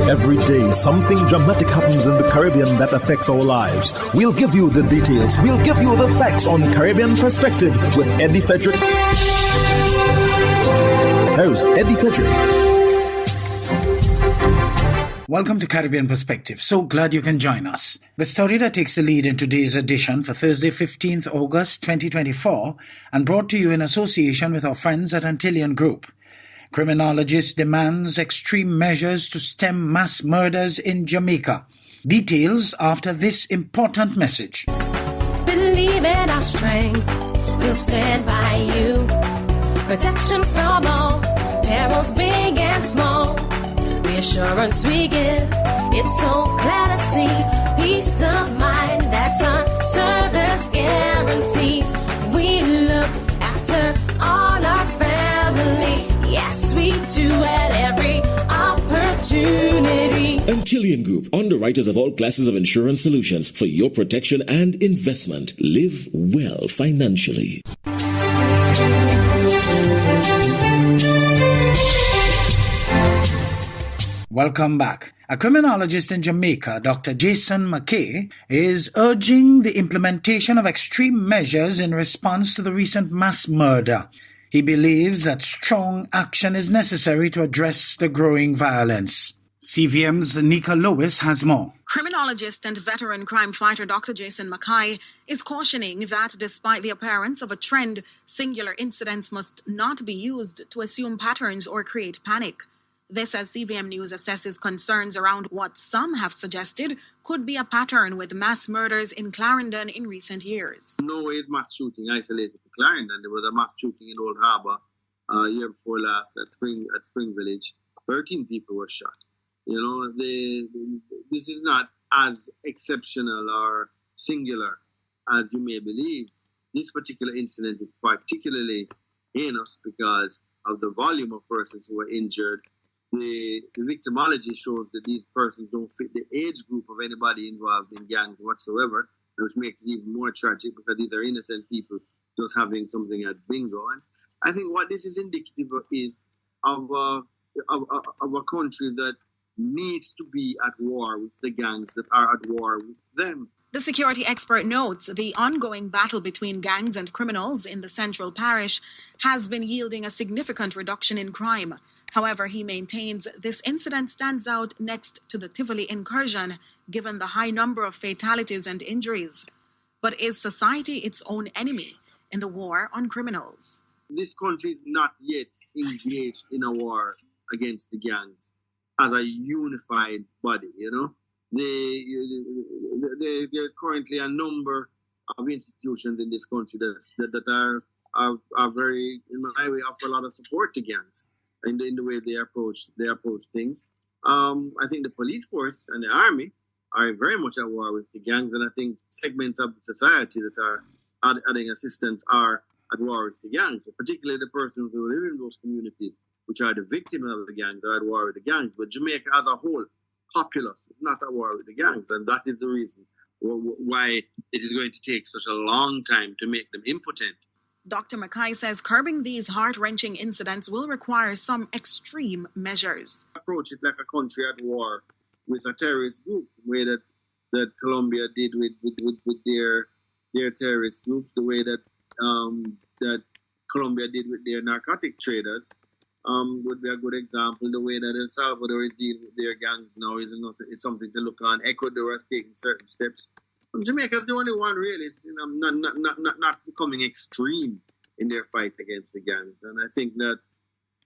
Every day, something dramatic happens in the Caribbean that affects our lives. We'll give you the details. We'll give you the facts on Caribbean Perspective with Eddie Frederick. Here's Eddie Frederick. Welcome to Caribbean Perspective. So glad you can join us. The story that takes the lead in today's edition for Thursday, 15th August 2024, and brought to you in association with our friends at Antillean Group. Criminologist demands extreme measures to stem mass murders in Jamaica. Details after this important message. Believe in our strength, we'll stand by you. Protection from all, perils big and small. Reassurance we give, it's so clear to see. Peace of mind, that's our service guarantee. We look after all our family. Yes, we do at every opportunity. Antillean Group, underwriters of all classes of insurance solutions for your protection and investment. Live well financially. Welcome back. A criminologist in Jamaica, Dr. Jason McKay, is urging the implementation of extreme measures in response to the recent mass murder. He believes that strong action is necessary to address the growing violence. CVM's Nika Lewis has more. Criminologist and veteran crime fighter Dr. Jason McKay is cautioning that despite the appearance of a trend, singular incidents must not be used to assume patterns or create panic. This as CVM News assesses concerns around what some have suggested could be a pattern with mass murders in Clarendon in recent years. No way is mass shooting isolated to Clarendon. There was a mass shooting in Old Harbour year before last at Spring Village. 13 people were shot. You know, this is not as exceptional or singular as you may believe. This particular incident is particularly heinous because of the volume of persons who were injured. The victimology shows that these persons don't fit the age group of anybody involved in gangs whatsoever, which makes it even more tragic because these are innocent people just having something at bingo. And I think what this is indicative of is of a country that needs to be at war with the gangs that are at war with them. The security expert notes the ongoing battle between gangs and criminals in the Central Parish has been yielding a significant reduction in crime. However, he maintains this incident stands out next to the Tivoli incursion, given the high number of fatalities and injuries. But is society its own enemy in the war on criminals? This country is not yet engaged in a war against the gangs as a unified body, you know. There's currently a number of institutions in this country that are very, in my way, offer a lot of support to gangs. In the way they approach things. I think the police force and the army are very much at war with the gangs, and I think segments of the society that are adding assistance are at war with the gangs, particularly the persons who live in those communities, which are the victims of the gangs, are at war with the gangs. But Jamaica as a whole, populace, is not at war with the gangs, and that is the reason why it is going to take such a long time to make them impotent. Dr. McKay says curbing these heart-wrenching incidents will require some extreme measures. Approach it like a country at war with a terrorist group, the way that Colombia did with their terrorist groups, the way that Colombia did with their narcotic traders, would be a good example. The way that El Salvador is dealing with their gangs now is something to look on. Ecuador has taken certain steps. Jamaica is the only one really, not becoming extreme in their fight against the gangs. And I think that,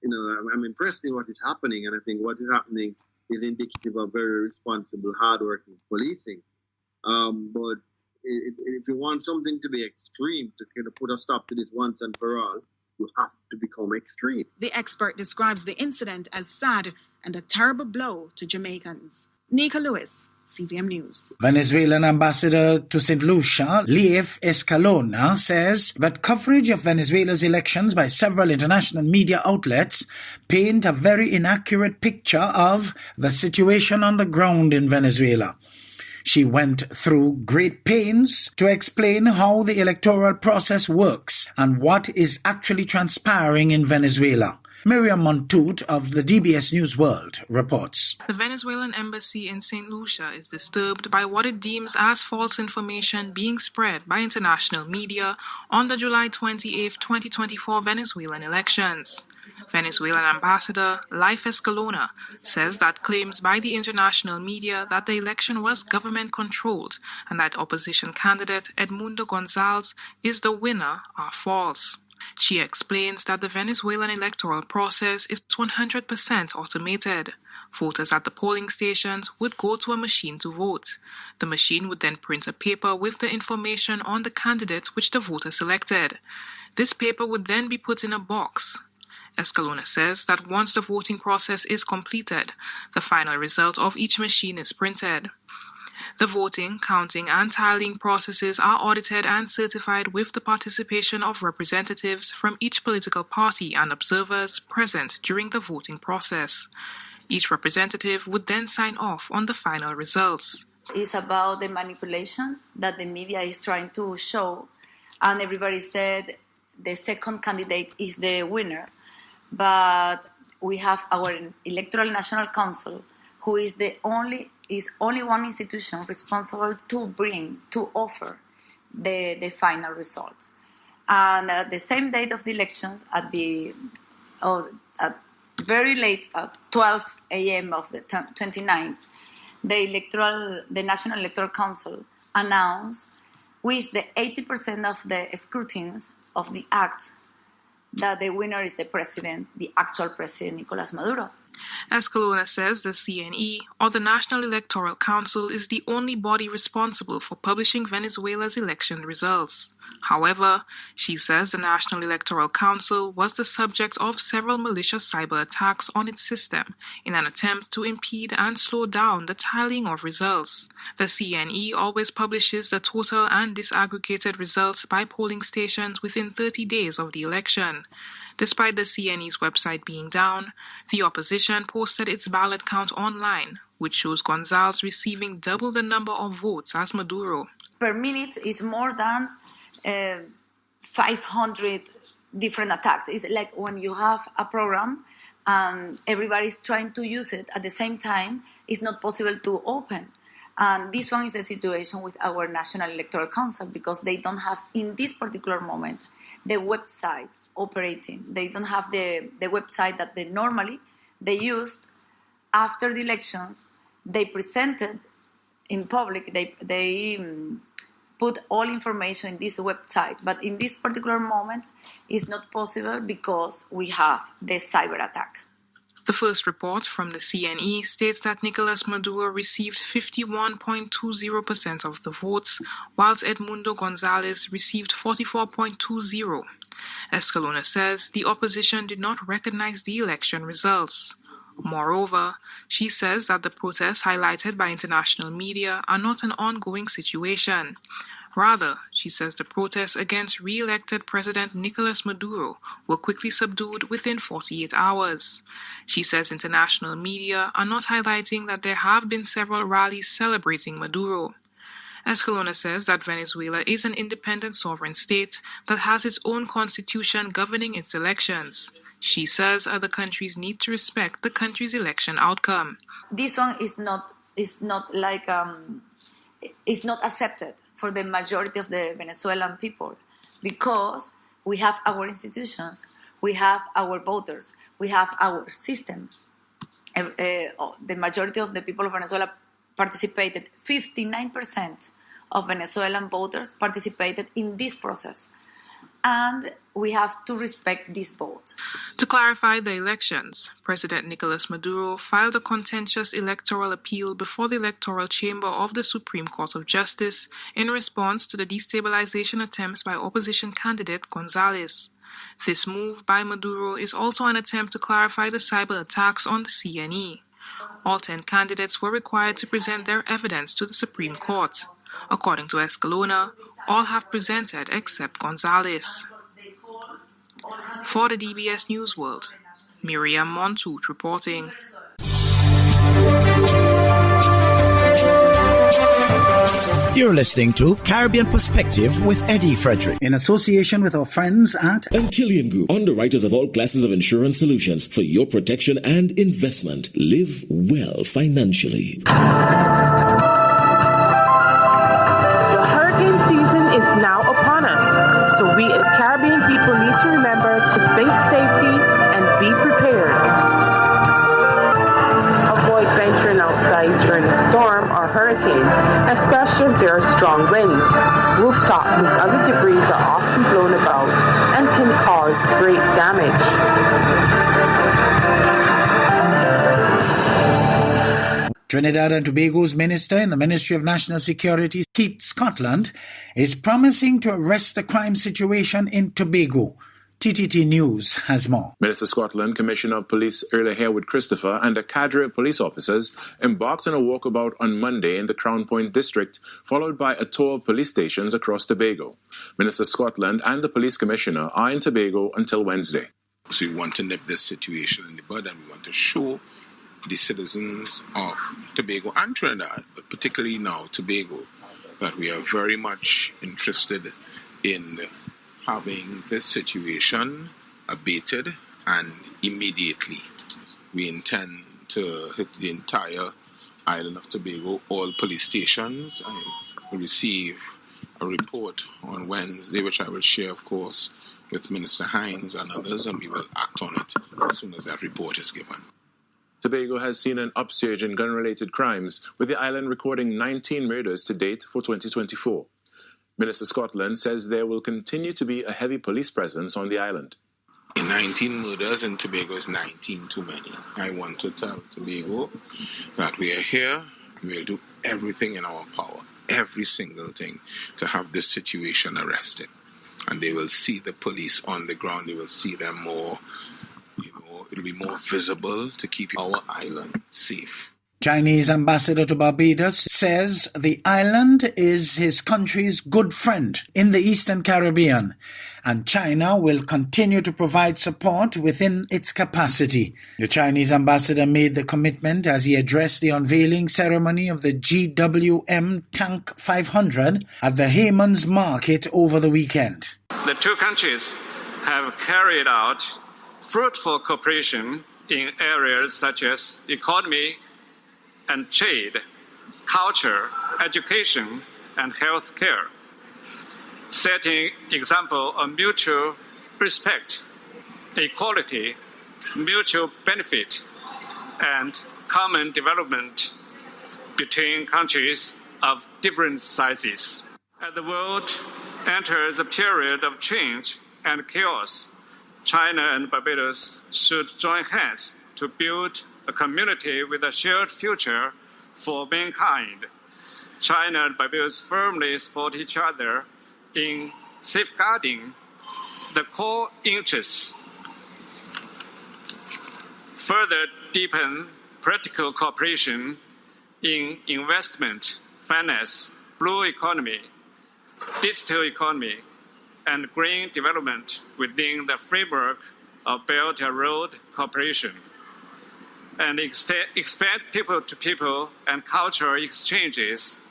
I'm impressed in what is happening, and I think what is happening is indicative of very responsible, hardworking policing. But if you want something to be extreme, to kind of put a stop to this once and for all, you have to become extreme. The expert describes the incident as sad and a terrible blow to Jamaicans. Nika Lewis, CVM News. Venezuelan ambassador to St. Lucia, Leif Escalona, says that coverage of Venezuela's elections by several international media outlets paint a very inaccurate picture of the situation on the ground in Venezuela. She went through great pains to explain how the electoral process works and what is actually transpiring in Venezuela. Miriam Montoute of the DBS News World reports. The Venezuelan embassy in St. Lucia is disturbed by what it deems as false information being spread by international media on the July 28, 2024 Venezuelan elections. Venezuelan Ambassador Life Escalona says that claims by the international media that the election was government-controlled and that opposition candidate Edmundo Gonzalez is the winner are false. She explains that the Venezuelan electoral process is 100% automated. Voters at the polling stations would go to a machine to vote. The machine would then print a paper with the information on the candidate which the voter selected. This paper would then be put in a box. Escalona says that once the voting process is completed, the final result of each machine is printed. The voting, counting, and tallying processes are audited and certified with the participation of representatives from each political party and observers present during the voting process. Each representative would then sign off on the final results. It's about the manipulation that the media is trying to show, and everybody said the second candidate is the winner. But we have our Electoral National Council, who is only one institution responsible to offer the final result. And at the same date of the elections, at very late, at 12 a.m. of the 29th, the National Electoral Council announced, with the 80% of the scrutinies of the act, that the winner is the actual president, Nicolás Maduro. Escalona says the CNE, or the National Electoral Council, is the only body responsible for publishing Venezuela's election results. However, she says the National Electoral Council was the subject of several malicious cyber attacks on its system in an attempt to impede and slow down the tallying of results. The CNE always publishes the total and disaggregated results by polling stations within 30 days of the election. Despite the CNE's website being down, the opposition posted its ballot count online, which shows Gonzalez receiving double the number of votes as Maduro. Per minute is more than 500 different attacks. It's like when you have a program and everybody's trying to use it at the same time, it's not possible to open. And this one is the situation with our National Electoral Council, because they don't have, in this particular moment, the website operating. They don't have the website that they normally used after the elections. They presented in public, they put all information in this website, but in this particular moment it's not possible because we have the cyber attack. The first report from the CNE states that Nicolás Maduro received 51.20% of the votes, whilst Edmundo Gonzalez received 44.20%. Escalona says the opposition did not recognize the election results. Moreover, she says that the protests highlighted by international media are not an ongoing situation. Rather, she says the protests against re-elected President Nicolás Maduro were quickly subdued within 48 hours. She says international media are not highlighting that there have been several rallies celebrating Maduro. Escalona says that Venezuela is an independent sovereign state that has its own constitution governing its elections. She says other countries need to respect the country's election outcome. This one is not accepted for the majority of the Venezuelan people, because we have our institutions, we have our voters, we have our system. The majority of the people of Venezuela participated. 59% of Venezuelan voters participated in this process. And we have to respect this vote. To clarify the elections, President Nicolás Maduro filed a contentious electoral appeal before the Electoral Chamber of the Supreme Court of Justice in response to the destabilization attempts by opposition candidate Gonzalez. This move by Maduro is also an attempt to clarify the cyber attacks on the CNE. All 10 candidates were required to present their evidence to the Supreme Court. According to Escalona, all have presented except Gonzalez. For the DBS News World, Miriam Montoute reporting. You're listening to Caribbean Perspective with Eddie Frederick, in association with our friends at Antillean Group, underwriters of all classes of insurance solutions for your protection and investment. Live well financially. The hurricane season is now upon us, so we as Caribbean people need to remember to think safety and be prepared. Avoid venturing outside during a storm or hurricane, especially if there are strong winds. Rooftops and other debris are often blown about and can cause great damage. Trinidad and Tobago's minister in the Ministry of National Security, Keith Scotland, is promising to arrest the crime situation in Tobago. TTT News has more. Minister Scotland, Commissioner of Police Earl Harewood Christopher, and a cadre of police officers embarked on a walkabout on Monday in the Crown Point district, followed by a tour of police stations across Tobago. Minister Scotland and the police commissioner are in Tobago until Wednesday. So we want to nip this situation in the bud, and we want to show the citizens of Tobago and Trinidad, but particularly now Tobago, that we are very much interested in having this situation abated, and immediately we intend to hit the entire island of Tobago, all police stations. I will receive a report on Wednesday, which I will share, of course, with Minister Hines and others, and we will act on it as soon as that report is given. Tobago has seen an upsurge in gun-related crimes, with the island recording 19 murders to date for 2024. Minister Scotland says there will continue to be a heavy police presence on the island. 19 murders in Tobago is 19 too many. I want to tell Tobago that we are here and we'll do everything in our power, every single thing, to have this situation arrested. And they will see the police on the ground, they will see them more, it'll be more visible to keep our island safe. Chinese ambassador to Barbados says the island is his country's good friend in the Eastern Caribbean, and China will continue to provide support within its capacity. The Chinese ambassador made the commitment as he addressed the unveiling ceremony of the GWM Tank 500 at the Hayman's Market over the weekend. The two countries have carried out fruitful cooperation in areas such as economy and trade, culture, education, and health care, setting example of mutual respect, equality, mutual benefit, and common development between countries of different sizes. As the world enters a period of change and chaos, China and Barbados should join hands to build a community with a shared future for mankind. China and Barbados firmly support each other in safeguarding the core interests. Further deepen practical cooperation in investment, finance, blue economy, digital economy, and green development within the framework of Belt and Road cooperation, and expand people-to-people and cultural exchanges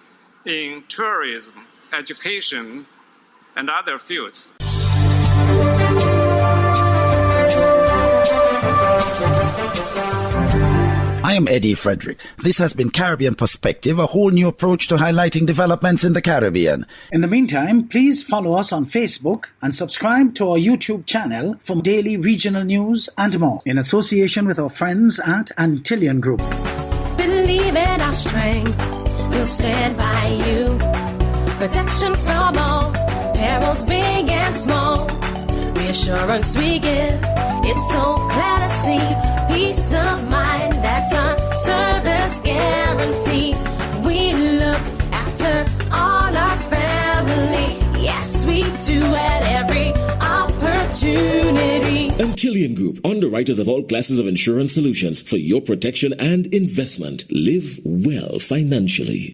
in tourism, education, and other fields. I am Eddie Frederick. This has been Caribbean Perspective, a whole new approach to highlighting developments in the Caribbean. In the meantime, please follow us on Facebook and subscribe to our YouTube channel for daily regional news and more, in association with our friends at Antillean Group. Believe in our strength, we'll stand by you. Protection from all perils, big and small. Reassurance we give, it's so glad to see. Peace of mind, that's our service guarantee. We look after all our family. Yes, we do at every opportunity. Antillean Group, underwriters of all classes of insurance solutions for your protection and investment. Live well financially.